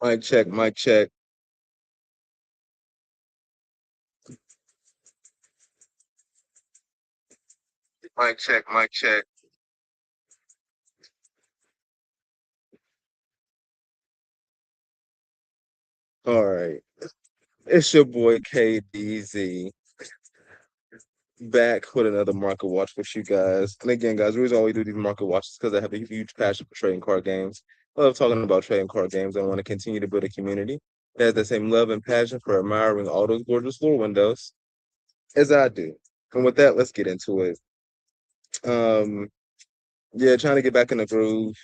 Mic check, mic check, mic check, mic check. All right. It's your boy KDZ back with another market watch with you guys. And again, guys, the reason why we do these market watches because I have a huge passion for trading card games. I love talking about trading card games. I want to continue to build a community that has the same love and passion for admiring all those gorgeous floor windows as I do. And with that, let's get into it. Um, yeah, trying to get back in the groove.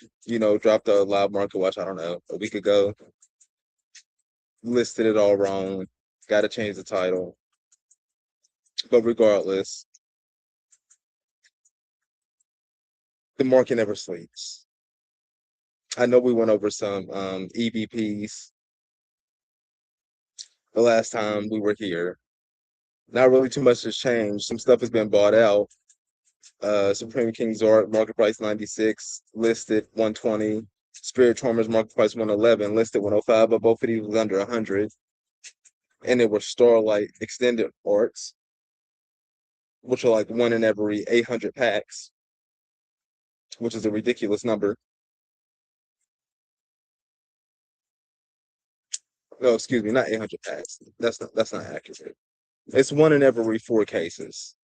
Dropped a live market watch, I don't know, a week ago. Listed it all wrong. Got to change the title. But regardless, the market never sleeps. I know we went over some EVPs the last time we were here. Not really too much has changed. Some stuff has been bought out. Supreme King's Art, market price 96, listed 120. Spirit Charmers, market price 111, listed 105, but both of these was under 100. And they were Starlight extended arts, which are like one in every 800 packs, which is a ridiculous number. No, excuse me, not 800 packs. That's not accurate. It's one in every four cases.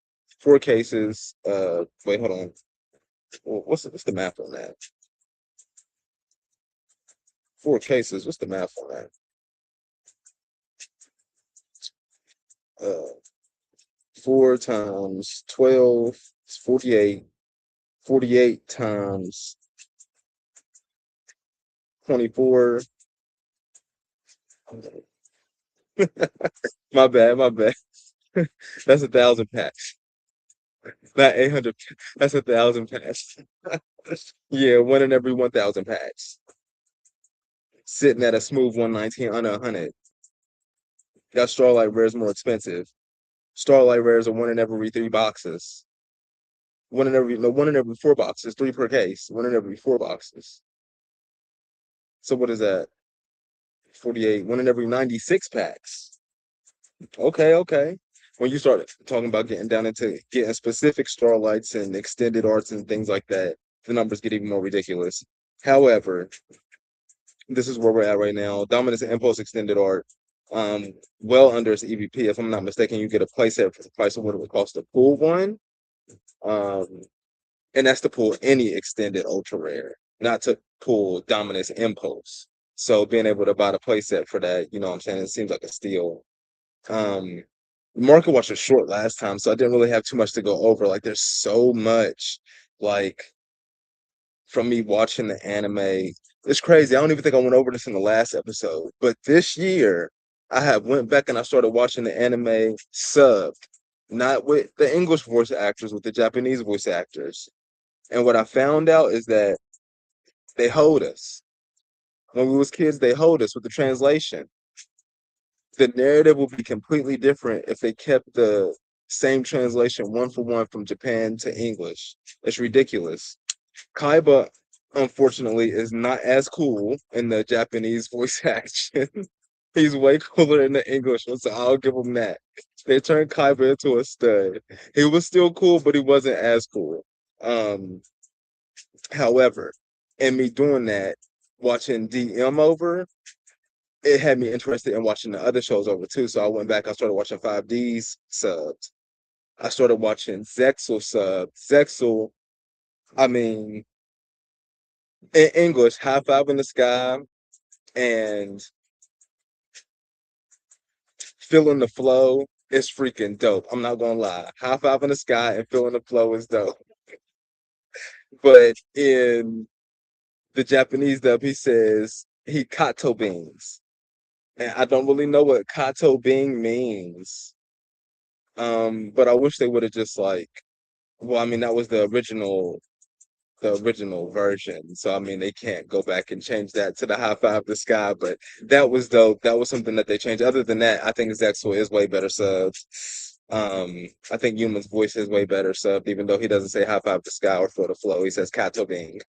Four cases. Wait, hold on. What's the math on that? Four cases. What's the math on that? Uh, four times 12 is 48. 48 times 24. My bad, my bad. That's 1,000 packs. Not 800. That's 1,000 packs. Yeah, one in every 1,000 packs. Sitting at a smooth 119 under 100. Got Starlight Rares more expensive. Starlight Rares are one in every three boxes. One in every no, one in every four boxes, three per case. One in every four boxes. So what is that? 48. One in every 96 packs. Okay, okay. When you start talking about getting down into getting specific Starlights and extended arts and things like that, the numbers get even more ridiculous. However, this is where we're at right now. Dominance and Impulse extended art, well under its EVP. If I'm not mistaken, you get a playset for the price of what it would cost to pull one. Um, and that's to pull any extended ultra rare, not to pull Dominance Impulse. So being able to buy the playset for that, you know what I'm saying, it seems like a steal. Um, the market watch was short last time, so I didn't really have too much to go over. Like, there's so much, like, from me watching the anime. It's crazy. I don't even think I went over this in the last episode, but this year I have went back and I started watching the anime subbed, not with the English voice actors, with the Japanese voice actors. And what I found out is that they hold us. When we was kids, they hold us with the translation. The narrative will be completely different if they kept the same translation one for one from Japan to English. It's ridiculous. Kaiba, unfortunately, is not as cool in the Japanese voice action. He's way cooler in the English one, so I'll give him that. They turned Kaiba into a stud. He was still cool, but he wasn't as cool. Um, However, in me doing that, watching DM over, it had me interested in watching the other shows over too. So I went back, I started watching 5D's subs. I started watching Zexel subs. Zexel, I mean, in English, high five in the sky and feeling the flow is freaking dope. I'm not gonna lie. High five in the sky and feeling the flow is dope. But in the Japanese dub, he says he kato beans. And I don't really know what kato being means. But I wish they would have just like, well, I mean, that was the original version. So I mean, they can't go back and change that to the high five the sky. But that was dope. That was something that they changed. Other than that, I think Zexel is way better subbed. I think Human's voice is way better subbed, even though he doesn't say high five the sky or feel the flow. He says Kato Bing.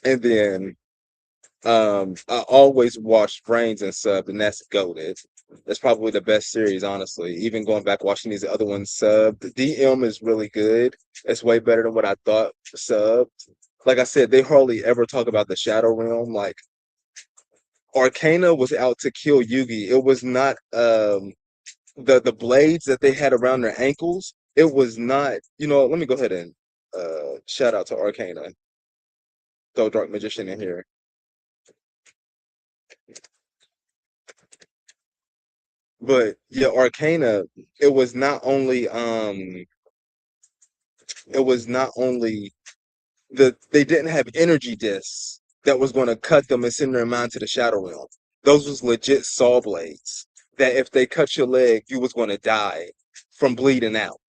And then I always watch Brains and sub, and that's goated. That's probably the best series, honestly. Even going back watching these other ones sub, the DM is really good. It's way better than what I thought sub. Like I said, they hardly ever talk about the Shadow Realm. Like Arcana was out to kill Yugi. It was not the blades that they had around their ankles. It was not, let me go ahead and shout out to Arcana, throw Dark Magician in here. But yeah, Arcana, it was not only it was not only they didn't have energy discs that was going to cut them and send their mind to the Shadow Realm. Those was legit saw blades that if they cut your leg, you was going to die from bleeding out.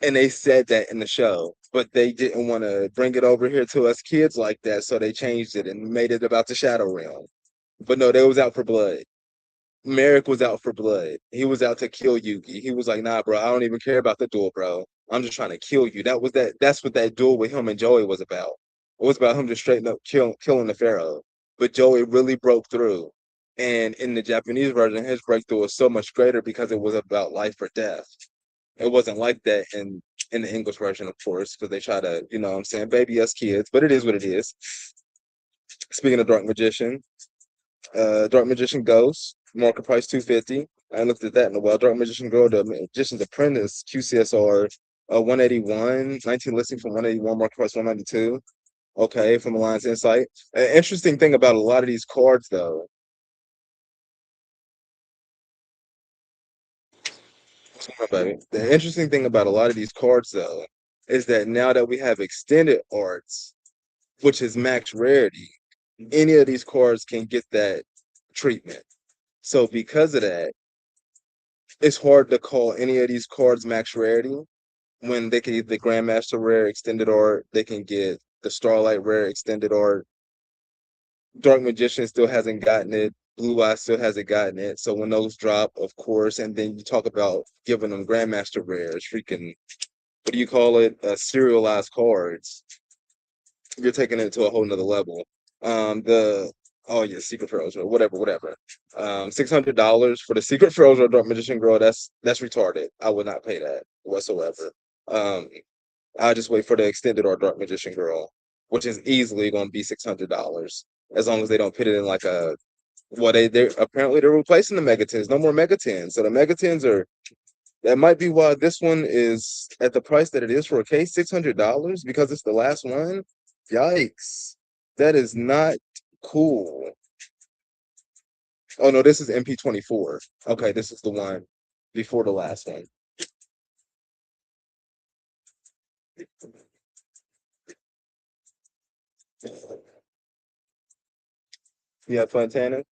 And they said that in the show, but they didn't want to bring it over here to us kids like that, so they changed it and made it about the Shadow Realm. But no, they was out for blood. Merrick was out for blood. He was out to kill Yugi. He was like, nah, bro, I don't even care about the duel, bro. I'm just trying to kill you. That's what that duel with him and Joey was about. It was about him just straight up killing the Pharaoh. But Joey really broke through. And in the Japanese version, his breakthrough was so much greater because it was about life or death. It wasn't like that in the English version, of course, because they try to, what I'm saying, baby us kids, but it is what it is. Speaking of Dark Magician, Dark Magician Ghost, market price 250. I looked at that in a while. Dark Magician Girl, The Magician's Apprentice, QCSR 181, 19 listing from 181, market price 192. Okay, from Alliance Insight. An interesting thing about a lot of these cards, though, baby. The interesting thing about a lot of these cards, though, is that now that we have extended arts, which is max rarity, any of these cards can get that treatment. So because of that, it's hard to call any of these cards max rarity when they can get the Grandmaster Rare extended art, they can get the Starlight Rare extended art. Dark Magician still hasn't gotten it. Blue Eye still hasn't gotten it. So when those drop, of course, and then you talk about giving them Grandmaster Rares, freaking, what do you call it? Serialized cards. You're taking it to a whole nother level. The oh yeah, Secret Pharaohs or whatever. $600 for the Secret Pharaohs or Dark Magician Girl. That's retarded. I would not pay that whatsoever. Um, I'll just wait for the extended or Dark Magician Girl, which is easily going to be $600 as long as they don't put it in like a. Well, they apparently they're replacing the Megatins. No more Megatins. So the Megatins are. That might be why this one is at the price that it is for a case, $600 because it's the last one. Yikes! That is not cool. Oh no, this is MP24. Okay, this is the one before the last one. You have Fontana?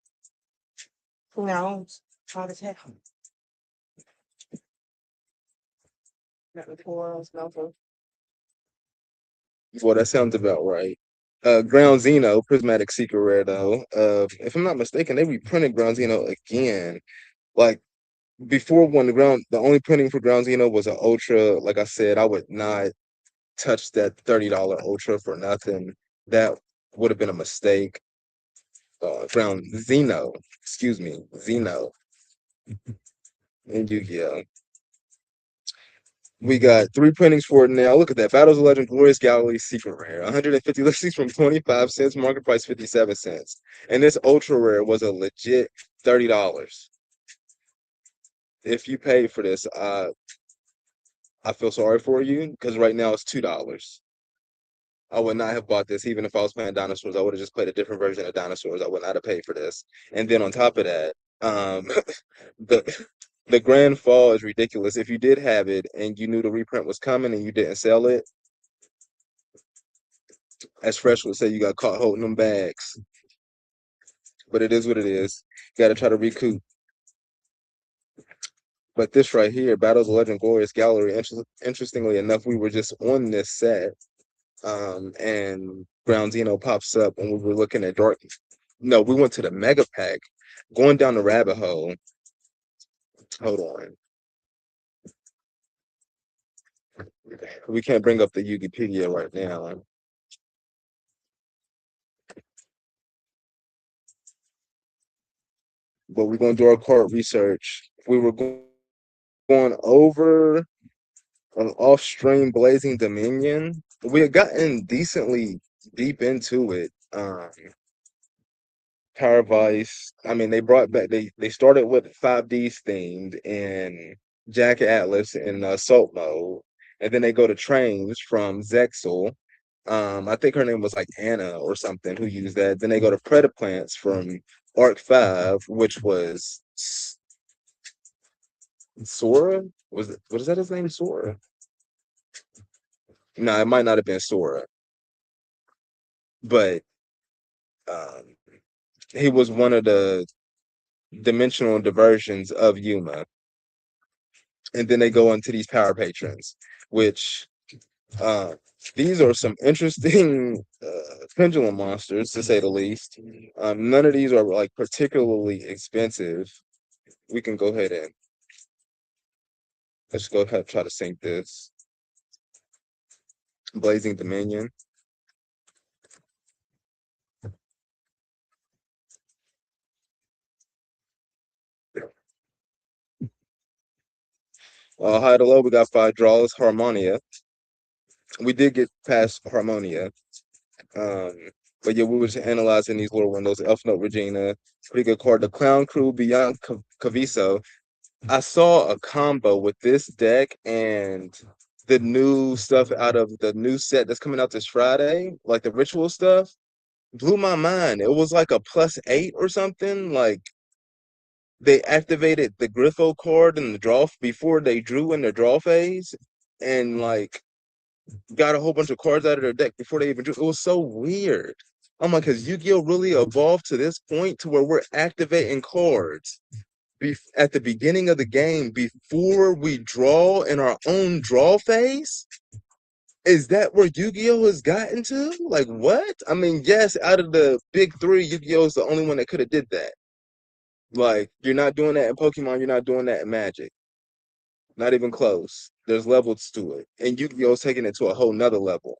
No, how to tell. Not the corals, no. Well, that sounds about right. Ground Zeno, Prismatic Secret Rare though. If I'm not mistaken, they reprinted Ground Zeno again. Like before when the only printing for Ground Zeno was an Ultra. Like I said, I would not touch that $30 Ultra for nothing. That would have been a mistake. Ground Zeno, excuse me, Zeno and Yu-Gi-Oh! We got three printings for it now. Look at that. Battles of Legend Glorious Gallery Secret Rare. 150 listings from 25 cents, market price 57 cents. And this ultra rare was a legit $30. If you paid for this, I feel sorry for you because right now it's $2. I would not have bought this even if I was playing dinosaurs. I would have just played a different version of dinosaurs. I would not have paid for this. And then on top of that, the the grand fall is ridiculous. If you did have it and you knew the reprint was coming and you didn't sell it, as Fresh would say, you got caught holding them bags. But it is what it is. Got to try to recoup. But this right here, Battles of Legend Glorious Gallery, interestingly enough, we were just on this set, and Ground Zeno pops up, and we were looking at Dark. No, we went to the Mega Pack, going down the rabbit hole. Hold on. We can't bring up the Wikipedia right now. but we're gonna do our card research. We were going over an off-stream Blazing Dominion. We had gotten decently deep into it. Power Vice. I mean, they brought back. They started with 5Ds themed in Jack Atlas in Assault mode, and then they go to trains from Zexel. I think her name was like Anna or something who used that. Then they go to Predaplants from Arc 5, which was Sora. Was it? What is that his name? Sora? No, it might not have been Sora, but um, he was one of the dimensional diversions of Yuma. And then they go into these power patrons, which uh, these are some interesting pendulum monsters to say the least. None of these are like particularly expensive. We can go ahead and let's go ahead try to sync this Blazing Dominion. High to low, we got 5 draws. Harmonia. We did get past Harmonia. Um, but yeah, we were just analyzing these little windows. Elf Note Regina, pretty good card. The Clown Crew Beyond Caviso. I saw a combo with this deck and the new stuff out of the new set that's coming out this Friday, like the ritual stuff. Blew my mind. It was like a +8 or something. Like they activated the Griffo card in the draw before they drew in the draw phase, and like got a whole bunch of cards out of their deck before they even drew. It was so weird. I'm like, has Yu-Gi-Oh really evolved to this point to where we're activating cards at the beginning of the game before we draw in our own draw phase? Is that where Yu-Gi-Oh has gotten to? Like what? I mean, yes, out of the big three, Yu-Gi-Oh is the only one that could have did that. Like, you're not doing that in Pokemon, you're not doing that in Magic. Not even close. There's levels to it. And Yu-Gi-Oh's taking it to a whole nother level.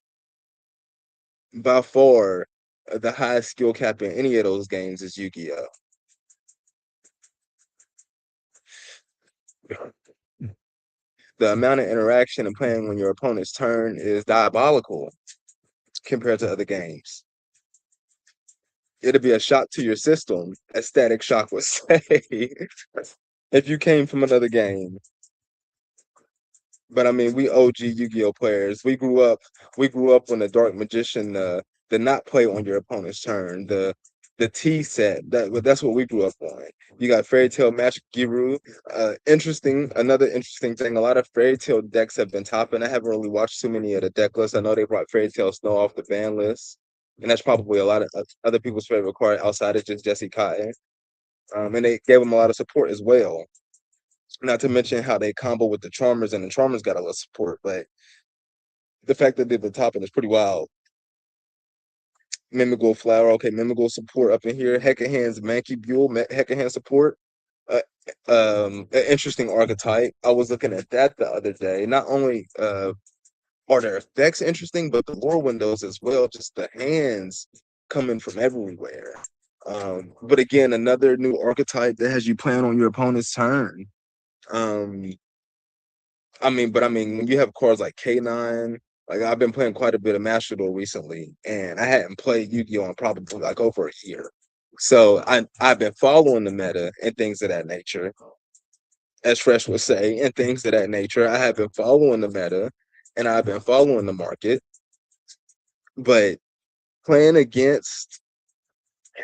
By far, the highest skill cap in any of those games is Yu-Gi-Oh. The amount of interaction and playing when your opponent's turn is diabolical compared to other games. It'll be a shock to your system, as Static Shock would say, if you came from another game. But I mean, we OG Yu-Gi-Oh players. We grew up when the Dark Magician did not play on your opponent's turn. The T set that's what we grew up on. You got Fairy Tale Magic Giru. Another interesting thing. A lot of Fairy Tale decks have been topping. I haven't really watched too many of the deck lists. I know they brought Fairy Tale Snow off the ban list, and that's probably a lot of other people's favorite card outside of just Jesse Cotton. And they gave him a lot of support as well. Not to mention how they combo with the Charmers, and the Charmers got a little support, but the fact that they're the top end is pretty wild. Mimical Flower, okay, Mimical support up in here. Hecka Hands, Mankey Buell, Hecka Hand support. Uh, an interesting archetype. I was looking at that the other day. Not only are their effects interesting, but the lore windows as well. Just the hands coming from everywhere. But again, another new archetype that has you playing on your opponent's turn. Um, but when you have cards like K9, like I've been playing quite a bit of Master Duel recently, and I hadn't played Yu-Gi-Oh in probably like over a year. So I've been following the meta and things of that nature, as Fresh would say, and things of that nature. I have been following the meta and I've been following the market, but playing against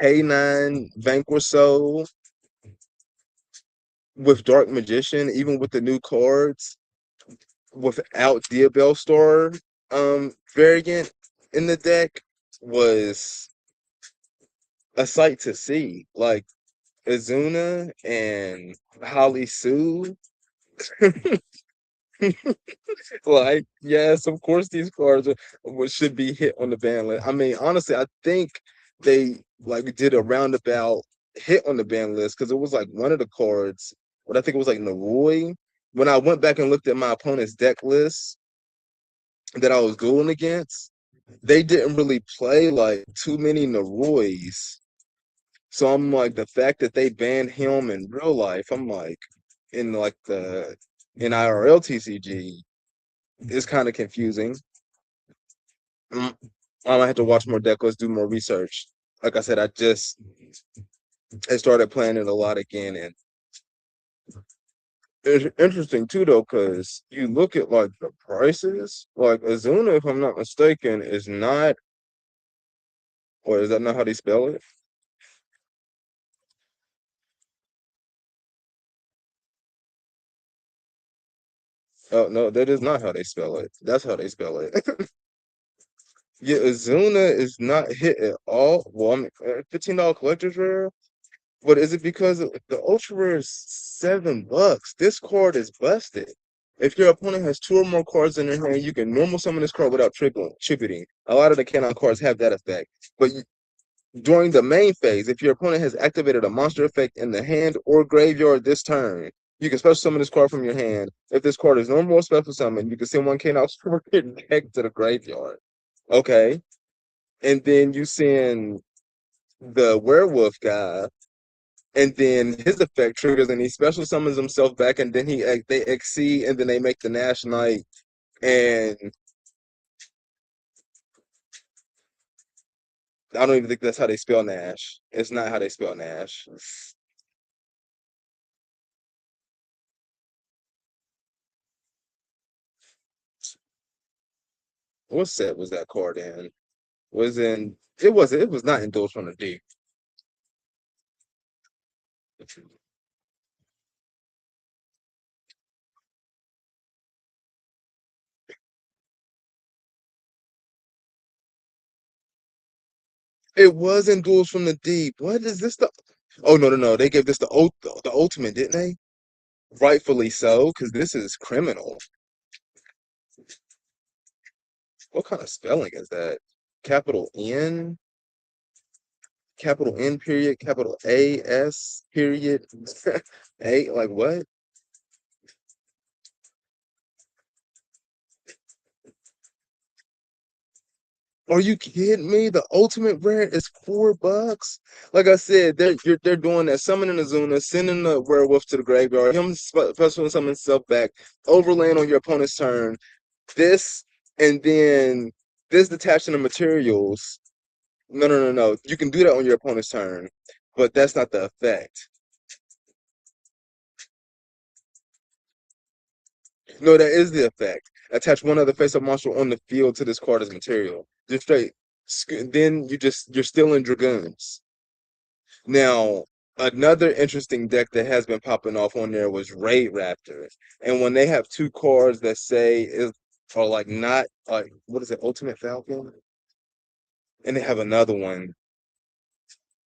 K9 Vanquish Soul with Dark Magician, even with the new cards, without Diabell Star variant in the deck was a sight to see. Like Azuna and Holly Sue. Like, yes, of course these cards should be hit on the ban list. I mean, honestly, I think they like did a roundabout hit on the ban list because it was like one of the cards, but I think it was like Naroi. When I went back and looked at my opponent's deck list that I was going against, they didn't really play like too many Narois. So I'm like, the fact that they banned him in real life, I'm like, in like the in IRL TCG is kind of confusing. Mm, I might have to watch more deck lists, do more research. Like I said, I started playing it a lot again, and it's interesting too though, because you look at like the prices, like Azuna, if I'm not mistaken, is not, or is that not how they spell it? Oh no, that is not how they spell it. That's how they spell it. Yeah, Azuna is not hit at all. Well, I mean, $15 collector's rare. But is it because the ultra rare is $7? This card is busted. If your opponent has two or more cards in their hand, you can normal summon this card without tributing. A lot of the cannon cards have that effect. But during the main phase, if your opponent has activated a monster effect in the hand or graveyard this turn, you can special summon this card from your hand. If this card is normal or special summon, you can send one cannon from your deck to the graveyard. Okay. And then you send the werewolf guy, and then his effect triggers, and he special summons himself back, and then they exceed, and then they make the Nash Knight, and I don't even think that's how they spell Nash. It's not how they spell Nash. What set was that card in? Was in it was It was not Indulged from the Deep. It was Indulged from the Deep. What is this? Oh no, no, no! They gave this the ultimate, didn't they? Rightfully so, because this is criminal. What kind of spelling is that? Capital N, capital N period, capital A S period, A, like what? Are you kidding me? The ultimate rare is $4. Like I said, they're doing that, summoning Azuna, sending the werewolf to the graveyard, him special summon himself back, overlaying on your opponent's turn. This, and then this detaching the materials. No, no, no, no. You can do that on your opponent's turn, but that's not the effect. No, that is the effect. Attach one other face-up monster on the field to this card as material. Just straight. Then you're still in Dragoons. Now, another interesting deck that has been popping off on there was Raid Raptors. And when they have two cards that say is are like not like what is it, Ultimate Falcon? And they have another one.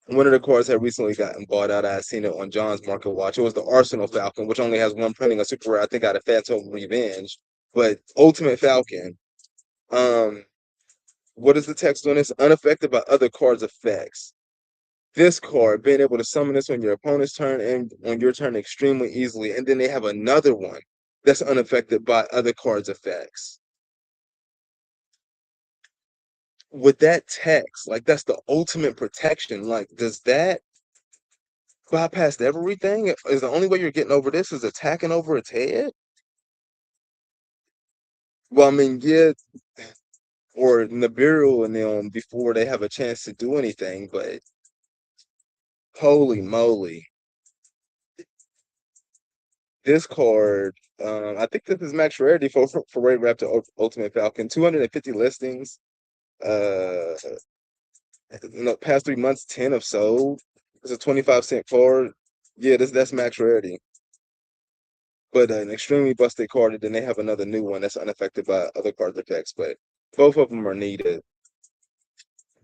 One of the cards had recently gotten bought out. I had seen it on John's Market Watch. It was the Arsenal Falcon, which only has one printing, a super rare. I think out of Phantom Revenge. But Ultimate Falcon. Um, what is the text on this? Unaffected by other cards' effects. This card, being able to summon this on your opponent's turn and on your turn extremely easily. And then they have another one that's unaffected by other cards' effects. With that text, like that's the ultimate protection. Like, does that bypass everything? Is the only way you're getting over this is attacking over its head? Well, I mean, yeah, or Nibiru and them before they have a chance to do anything, but holy moly. This card, I think this is max rarity for Raid Raptor Ultimate Falcon. 250 listings. Uh, in the past 3 months, 10 have sold. It's a 25-cent card. Yeah, that's max rarity. But an extremely busted card, and then they have another new one that's unaffected by other card effects. But both of them are needed.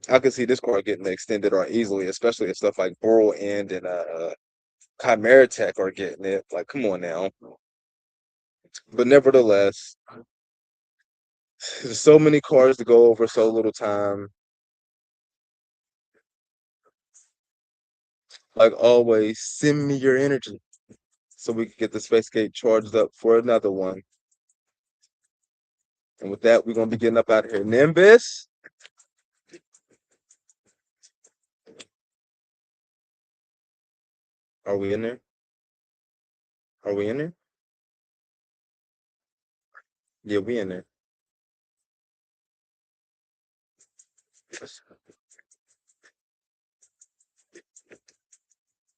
I can see this card getting extended or easily, especially if stuff like Boral End and Chimera Tech are getting it. Like, come on now. But nevertheless, there's so many cards to go over, so little time. Like always, send me your energy so we can get the Space Gate charged up for another one. And with that, we're gonna be getting up out of here. Nimbus. Are we in there? Are we in there? Yeah, we in there.